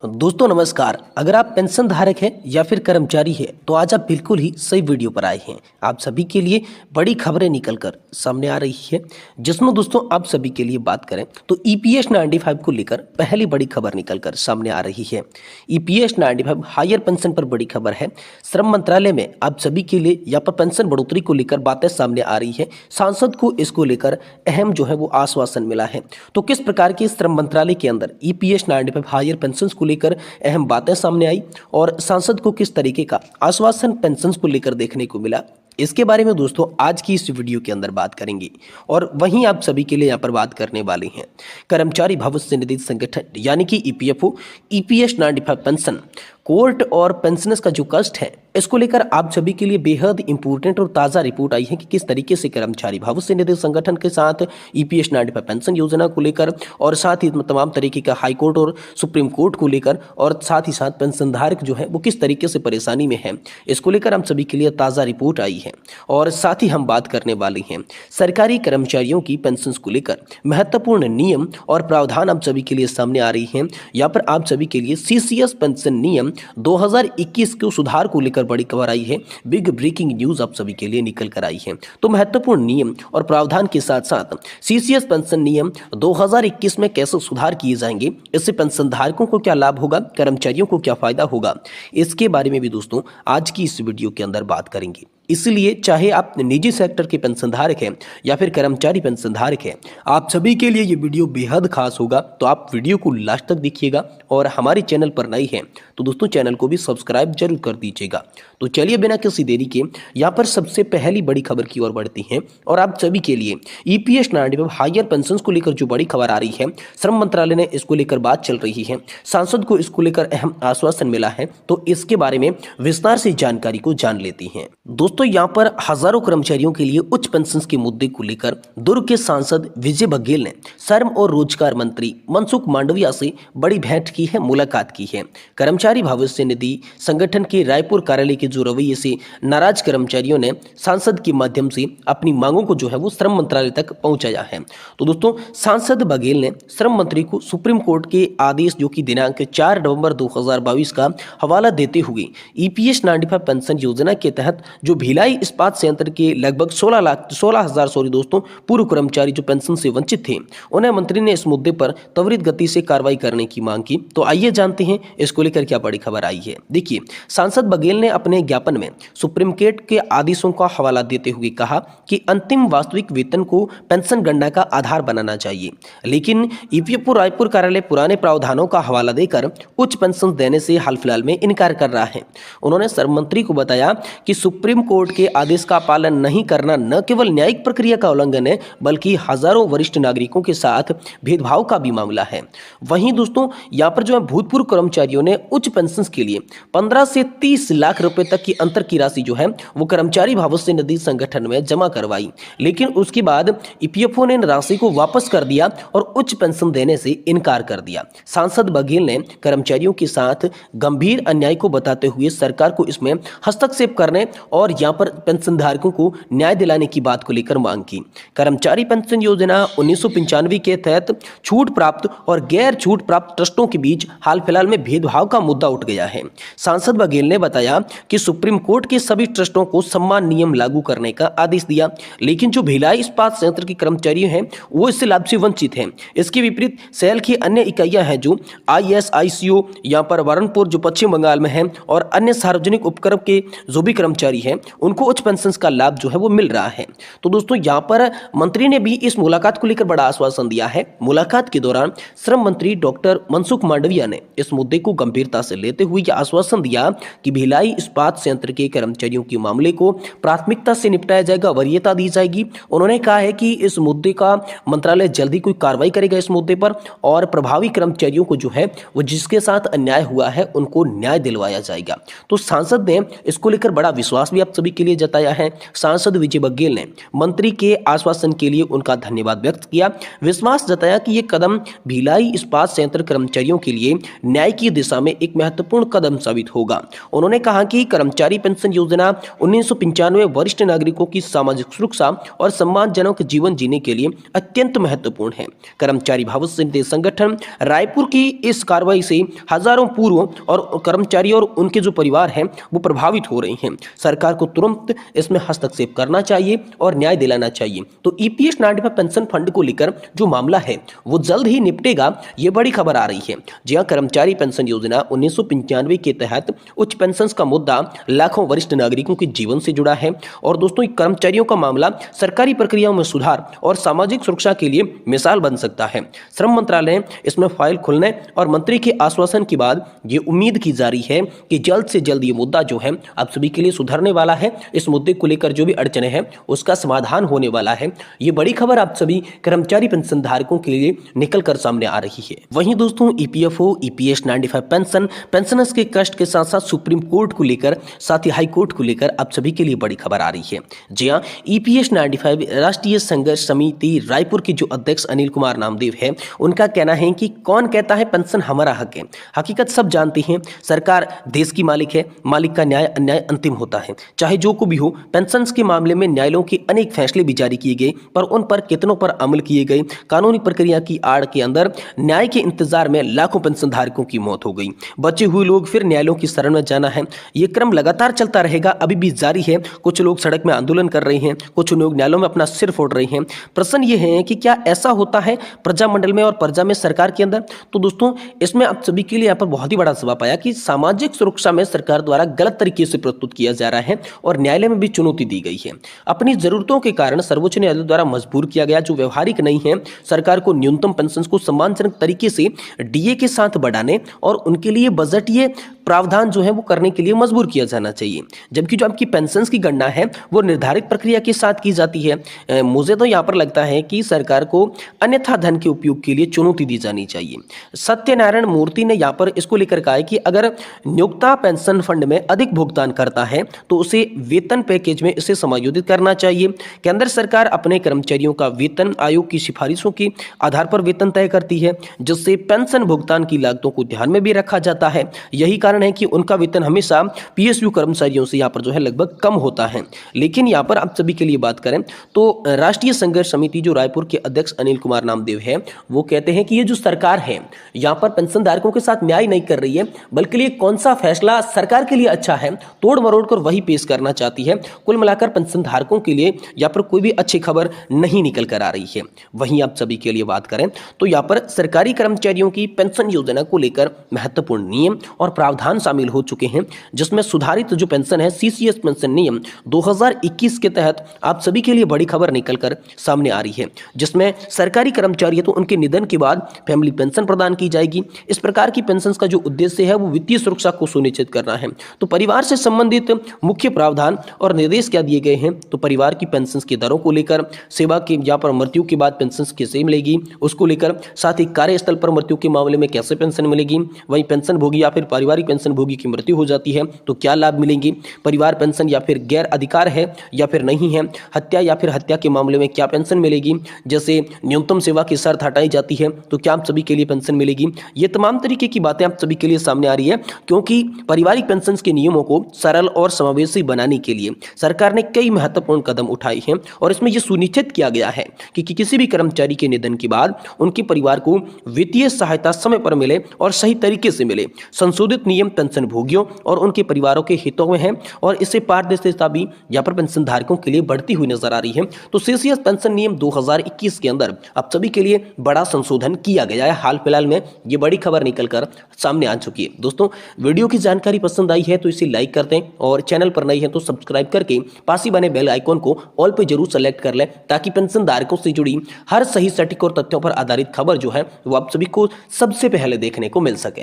दोस्तों नमस्कार। अगर आप पेंशन धारक हैं या फिर कर्मचारी हैं तो आज आप बिल्कुल ही सही वीडियो पर आए हैं। आप सभी के लिए बड़ी खबरें निकलकर सामने आ रही है, जिसमें दोस्तों आप सभी के लिए बात करें तो ईपीएस 95 को लेकर पहली बड़ी खबर निकलकर सामने आ रही है। ईपीएस 95 हायर पेंशन पर बड़ी खबर है। श्रम मंत्रालय में आप सभी के लिए यहाँ पर पेंशन बढ़ोतरी को लेकर बातें सामने आ रही है। सांसद को इसको लेकर अहम जो है वो आश्वासन मिला है। तो किस प्रकार के श्रम मंत्रालय के अंदर ईपीएस 95 हायर पेंशन को लेकर अहम बातें सामने आई और सांसद को किस तरीके का आश्वासन पेंशन को लेकर देखने को मिला, इसके बारे में दोस्तों आज की इस वीडियो के अंदर बात करेंगे। और वहीं आप सभी के लिए यहाँ पर बात करने वाले हैं कर्मचारी भविष्य निधि संगठन यानी कि ईपीएफओ ईपीएस 95 पेंशन कोर्ट और पेंशनर्स का जो कष्ट है इसको लेकर आप सभी के लिए बेहद इंपॉर्टेंट और ताज़ा रिपोर्ट आई है कि किस तरीके से कर्मचारी भविष्य निधि संगठन के साथ ईपीएस 95 पेंशन योजना को लेकर और साथ ही तमाम तरीके का हाई कोर्ट और सुप्रीम कोर्ट को लेकर और साथ ही साथ पेंशनधारक जो है वो किस तरीके से परेशानी में है, इसको लेकर हम सभी के लिए ताज़ा रिपोर्ट आई है। और साथ ही हम बात करने वाले हैं सरकारी कर्मचारियों की पेंशन को लेकर महत्वपूर्ण नियम और प्रावधान आप सभी के लिए सामने आ रही है। यहाँ पर आप सभी के लिए सीसीएस पेंशन नियम 2021 के सुधार को लेकर बड़ी खबर आई है। बिग ब्रेकिंग न्यूज आप सभी के लिए निकल कर आई है। तो महत्वपूर्ण नियम और प्रावधान के साथ साथ सीसीएस पेंशन नियम 2021 में कैसे सुधार किए जाएंगे, इससे पेंशन धारकों को क्या लाभ होगा, कर्मचारियों को क्या फायदा होगा, इसके बारे में भी दोस्तों आज की इस वीडियो के अंदर बात करेंगे। इसलिए चाहे आप निजी सेक्टर के पेंशनधारक हैं या फिर कर्मचारी पेंशनधारक हैं, आप सभी के लिए ये वीडियो बेहद खास होगा। तो आप वीडियो को लास्ट तक देखिएगा और हमारे चैनल पर नए हैं तो दोस्तों चैनल को भी सब्सक्राइब जरूर कर दीजिएगा। तो चलिए बिना किसी देरी के यहाँ पर सबसे पहली बड़ी खबर की ओर बढ़ती हैं और आप सभी के लिए ईपीएस 95 हायर पेंशन को लेकर जो बड़ी खबर आ रही है, श्रम मंत्रालय ने इसको लेकर बात चल रही है, सांसद को इसको लेकर अहम आश्वासन मिला है। तो इसके बारे में विस्तार से जानकारी को जान लेती हैं। दोस्तों यहाँ पर हजारों कर्मचारियों के लिए उच्च पेंशन के मुद्दे को लेकर दुर्ग के सांसद विजय बघेल ने श्रम और रोजगार मंत्री मनसुख मांडविया से बड़ी भेंट की है, मुलाकात की है। कर्मचारी भविष्य निधि संगठन के रायपुर कार्यालय के जो रवैये से नाराज कर्मचारियों ने सांसद के माध्यम से अपनी मांगों को जो है वो श्रम मंत्रालय तक पहुंचाया है। तो दोस्तों सांसद बघेल ने श्रम मंत्री को सुप्रीम कोर्ट के आदेश जो कि दिनांक 4 नवंबर 2022 का हवाला देते हुए ईपीएस 95 पेंशन योजना के तहत जो भिलाई इस्पात संयंत्र के लगभग 16,000 दोस्तों पूर्व कर्मचारी जो पेंशन से वंचित थे, उन्हें मंत्री ने इस मुद्दे पर त्वरित गति से कार्रवाई करने की मांग की। तो आइए जानते हैं इसको लेकर क्या बड़ी खबर आई है। देखिए, सांसद बघेल ने अपने ज्ञापन में सुप्रीम कोर्ट के आदेशों का हवाला देते हुए कहा कि अंतिम वास्तविक वेतन को पेंशन गणना का आधार बनाना चाहिए, लेकिन ईपीएफओ रायपुर कार्यालय पुराने प्रावधानों का हवाला देकर उच्च पेंशन देने से हाल फिलहाल में इनकार कर रहा है। उन्होंने श्रम मंत्री को बताया कि सुप्रीम कोर्ट के आदेश का पालन नहीं करना न केवल न्यायिक प्रक्रिया का उल्लंघन है बल्कि हजारों वरिष्ठ नागरिकों के साथ भेदभाव का भी मामला है। वहीं दोस्तों यहाँ पर जो है भूतपूर्व कर्मचारियों ने उच्च पेंशन के लिए 15 से 30 लाख रुपए तक की अंतर की राशि जो है वो कर्मचारी भविष्य निधि संगठन में जमा करवाई, लेकिन उसके बाद ईपीएफओ ने राशि को वापस कर दिया और उच्च पेंशन देने से इनकार कर दिया। सांसद बघेल ने कर्मचारियों के साथ गंभीर अन्याय को बताते हुए सरकार को इसमें हस्तक्षेप करने और यहाँ पर पेंशनधारकों को न्याय दिलाने की बात को लेकर मांग की। कर्मचारी पेंशन योजना 1995 के तहत छूट प्राप्त और गैर छूट प्राप्त ट्रस्टों के बीच हाल फिलहाल में भेदभाव का मुद्दा उठ गया है। सांसद बघेल ने बताया कि सुप्रीम कोर्ट के सभी ट्रस्टों को समान नियम लागू करने का आदेश दिया, लेकिन जो भिलाई इस्पात संयंत्र के कर्मचारी हैं वो इससे लाभ से वंचित हैं। इसके विपरीत सेल की अन्य इकाइयां हैं जो आईएसआईसीओ यहाँ पर वारनपुर जो पश्चिम बंगाल में है और अन्य सार्वजनिक उपक्रम के जो भी कर्मचारी हैं उनको उच्च पेंशन का लाभ जो है वो मिल रहा है। तो दोस्तों यहाँ पर मंत्री ने भी इस मुलाकात को लेकर बड़ा आश्वासन दिया है। मुलाकात के दौरान श्रम मंत्री डॉक्टर मनसुख मांडविया ने इस मुद्दे को गंभीरता से लेते हुए यह आश्वासन दिया कि भिलाई इस्पात संयंत्र के कर्मचारियों के मामले को प्राथमिकता से निपटाया जाएगा, वरीयता दी जाएगी। उन्होंने कहा है कि इस मुद्दे का मंत्रालय जल्दी कोई कार्रवाई करेगा इस मुद्दे पर और प्रभावी कर्मचारियों को जो है वो जिसके साथ अन्याय हुआ है उनको न्याय दिलवाया जाएगा। तो सांसद ने इसको लेकर बड़ा विश्वास भी आप सभी के लिए जताया है। सांसद विजय बघेल ने मंत्री के आश्वासन के लिए उनका धन्यवाद व्यक्त किया, विश्वास जताया कि ये कदम भिलाई इस्पात संयंत्र कर्मचारियों के लिए न्याय की दिशा में एक महत्वपूर्ण कदम साबित होगा। उन्होंने कहा कि कर्मचारी पेंशन योजना 1995 वरिष्ठ नागरिकों की सामाजिक सुरक्षा और सम्मानजनक जीवन जीने के लिए अत्यंत महत्वपूर्ण है। कर्मचारी भविष्य निधि संगठन रायपुर की इस कार्रवाई से हजारों पूर्व और कर्मचारी और उनके जो परिवार हैं वो प्रभावित हो रहे हैं। सरकार को तुरंत इसमें हस्तक्षेप करना चाहिए और न्याय दिलाना चाहिए। तो ईपीएस 95 पेंशन फंड को लेकर जो मामला है वो जल्द ही निपटेगा, ये बड़ी खबर आ रही है। जी हां, कर्मचारी पेंशन योजना 1995 के तहत उच्च पेंशन का मुद्दा लाखों वरिष्ठ नागरिकों के जीवन से जुड़ा है और दोस्तों कर्मचारियों का मामला सरकारी प्रक्रियाओं में सुधार और सामाजिक सुरक्षा के लिए मिसाल बन सकता है। श्रम मंत्रालय ने इसमें फाइल खुलने और मंत्री के आश्वासन के बाद ये उम्मीद की जा रही है कि जल्द से जल्द ये मुद्दा जो है आप सभी के लिए सुधरने वाला है। इस मुद्दे को लेकर जो भी अड़चने हैं उसका समाधान होने वाला है। ये बड़ी खबर आप सभी कर्मचारी पेंशन धारकों के लिए निकल कर सामने आ रही है। वहीं दोस्तों ईपीएफओ, ईपीएस 95 पेंशन, पेंशनर्स के कष्ट के साथ साथ सुप्रीम कोर्ट को लेकर, साथ ही हाई कोर्ट को लेकर आप सभी के लिए बड़ी खबर आ रही है। जी हां, ईपीएस 95 राष्ट्रीय संघर्ष समिति रायपुर के जो अध्यक्ष अनिल कुमार नामदेव है, उनका कहना है कि कौन कहता है पेंशन हमारा हक है। हकीकत सब जानते हैं, सरकार देश की मालिक है, मालिक का न्याय अन्याय अंतिम होता है। चाहे जो को भी हो, पेंशन के मामले में न्यायालयों के अनेक फैसले भी जारी किए गए, पर उन पर कितनों पर अमल किए गए। कानूनी प्रक्रिया की आड़ के अंदर न्याय के इंतजार में लाखों पेंशन धारकों की मौत हो गई। बचे हुए लोग फिर न्यायालयों की शरण में जाना है। ये क्रम लगातार चलता रहेगा, अभी भी जारी है। कुछ लोग सड़क में आंदोलन कर रहे हैं, कुछ लोग न्यायालयों में अपना सिर फोड़ रहे हैं। प्रश्न ये है कि क्या ऐसा होता है प्रजामंडल में और प्रजा में, सरकार के अंदर? तो दोस्तों इसमें आप सभी के लिए यहाँ पर बहुत ही बड़ा सवाल आया कि सामाजिक सुरक्षा में सरकार द्वारा गलत तरीके से प्रस्तुत किया जा रहा है और न्यायालय में भी चुनौती दी गई है। अपनी जरूरतों के कारण सर्वोच्च न्यायालय द्वारा मजबूर किया गया, जो व्यवहारिक नहीं है। सरकार को न्यूनतम पेंशन को सम्मानजनक तरीके से डीए के साथ बढ़ाने और उनके लिए बजटीय प्रावधान जो है वो करने के लिए मजबूर किया जाना चाहिए। जबकि जो आपकी पेंशन की गणना है वो निर्धारित प्रक्रिया के साथ की जाती है। मुझे तो यहाँ पर लगता है कि सरकार को अन्यथा धन के उपयोग के लिए चुनौती दी जानी चाहिए। सत्यनारायण मूर्ति ने यहाँ पर इसको लेकर कहा है कि अगर नियोक्ता पेंशन फंड में अधिक भुगतान करता है तो उसे वेतन पैकेज में इसे समायोजित करना चाहिए। केंद्र सरकार अपने कर्मचारियों का वेतन आयोग की सिफारिशों के आधार पर वेतन तय करती है, जिससे पेंशन भुगतान की लागतों को ध्यान में भी रखा जाता है। यही कारण है कि उनका वेतन हमेशा पीएसयू कर्मचारियों से यहाँ पर जो है लगभग कम होता है। लेकिन यहाँ पर आप सभी के लिए बात करें तो राष्ट्रीय संघर्ष समिति जो रायपुर के अध्यक्ष अनिल कुमार नामदेव है, वो कहते हैं कि ये जो सरकार है यहाँ पर पेंशन धारकों के साथ न्याय नहीं कर रही है, बल्कि ये कौन सा फैसला सरकार के लिए अच्छा है तोड़ मरोड़ कर वही पेश करना चाहती है। कुल मिलाकर पेंशन धारकों के लिए यहाँ पर कोई भी अच्छी खबर नहीं निकल कर आ रही है। वहीं आप सभी के लिए बात करें तो यहाँ पर सरकारी कर्मचारियों की पेंशन योजना को लेकर महत्वपूर्ण नियम और प्रावधान शामिल हो चुके हैं, जिसमें सुधारित जो पेंशन है सीसीएस पेंशन नियम 2021 के तहत आप सभी के लिए बड़ी खबर निकल कर सामने आ रही है, जिसमें सरकारी कर्मचारी है तो उनके निधन के बाद फैमिली पेंशन प्रदान की जाएगी। इस प्रकार की पेंशन का जो उद्देश्य है वो वित्तीय सुरक्षा को सुनिश्चित करना है। तो परिवार से संबंधित मुख्य प्रावधान और निर्देश क्या दिए गए हैं, तो परिवार की पेंशन की दरों को लेकर, सेवा के या पर मृत्यु के बाद पेंशन कैसे मिलेगी उसको लेकर, साथ ही कार्यस्थल पर मृत्यु के मामले में कैसे पेंशन मिलेगी, वहीं पेंशन भोगी या फिर पारिवारिक पेंशन भोगी की मृत्यु हो जाती है तो क्या लाभ मिलेंगे, परिवार पेंशन या फिर गैर अधिकार है या फिर नहीं है, हत्या या फिर हत्या के मामले में क्या पेंशन मिलेगी, जैसे न्यूनतम सेवा की शर्त हटाई जाती है तो क्या आप सभी के लिए पेंशन मिलेगी। ये तमाम तरीके की बातें आप सभी के लिए सामने आ रही है, क्योंकि पारिवारिक पेंशन के नियमों को सरल और समावेशी बनाने के लिए सरकार ने कई महत्वपूर्ण कदम उठाए हैं और इसमें यह सुनिश्चित किया गया है कि किसी भी कर्मचारी के निधन के बाद उनके परिवार को वित्तीय सहायता समय पर मिले और सही तरीके से मिले। संशोधित नियम पेंशन भोगियों और उनके परिवारों के हितों में है और इससे पारदर्शिता भी यहाँ पर पेंशन धारकों के लिए बढ़ती हुई नजर आ रही है। तो सीसीएस पेंशन नियम 2021 के अंदर आप सभी के लिए बड़ा संशोधन किया गया है। हाल फिलहाल में ये बड़ी खबर निकलकर सामने आ चुकी है। दोस्तों वीडियो की जानकारी पसंद आई है तो इसे लाइक कर दें और चैनल पर नए हैं तो सब्सक्राइब करके पास ही बने बेल आइकॉन को ऑल पे जरूर सेलेक्ट कर लें, ताकि पेंशन धारकों से जुड़ी हर सही सटीक और तथ्यों पर आधारित खबर जो है वो आप सभी को सबसे पहले देखने को मिल सके।